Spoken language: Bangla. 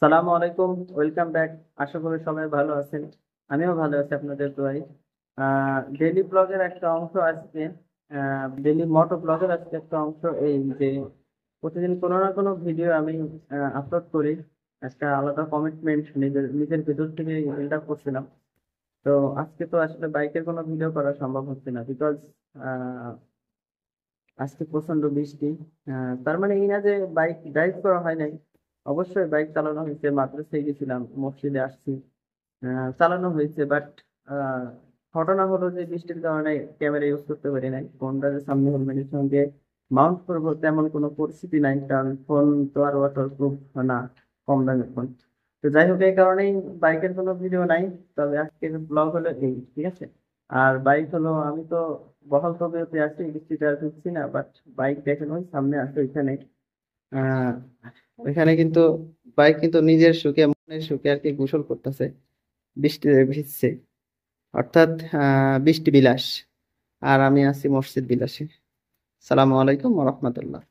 সালামু আলাইকুম। Welcome back. আশা করি সবাই ভালো আছেন। আমিও ভালো আছি আপনাদের দোয়ায়। ডেইলি ব্লগের একটা অংশ আজকে, ডেইলি মোটো ব্লগের আজকে একটা অংশ এই যে প্রতিদিন কোনো না কোনো ভিডিও আমি আপলোড করি। একটা আলাদা কমিটমেন্ট নিজের নিজের ভেতর থেকে বিল্ড আপ করছিলাম। তো আজকে তো আসলে বাইকের কোনো ভিডিও করা সম্ভব হচ্ছে না, বিকজ আজকে প্রচন্ড বৃষ্টি। তার মানে এই না যে বাইক ড্রাইভ করা হয় নাই। অবশ্যই বাইক চালানো হয়েছে, মাদ্রাসায় গেছিলাম, মসজিদে আসছি, চালানো হয়েছে। বাট ঘটনা হলো যে বৃষ্টির কারণে ক্যামেরা ইউজ করতে পারি নাই। ফোনটা যে সামনে হেলমেটের সঙ্গে মাউন্ট করবো তেমন কোনো পরিস্থিতি নাই, কারণ ফোন তো আর ওয়াটার প্রুফ না, কম দামের ফোন। তো যাই হোক, এই কারণেই বাইকের কোনো ভিডিও নাই। তবে আজকের ব্লগ হলো এই, ঠিক আছে। আর বাইক হলো, আমি তো বহাল তবিয়তে আছি, বৃষ্টিতে আর ঢুকছি না, বাট বাইক দেখেন ওই সামনে আছে ওইখানে। আহ ওইখানে কিন্তু বাইক কিন্তু নিজের সুখে মনের সুখে আর কি গোসল করতেছে, বৃষ্টিতে ভিজছে। অর্থাৎ বৃষ্টি বিলাস। আর আমি আছি মসজিদ বিলাসী। সালামু আলাইকুম ওয়া রাহমাতুল্লাহ।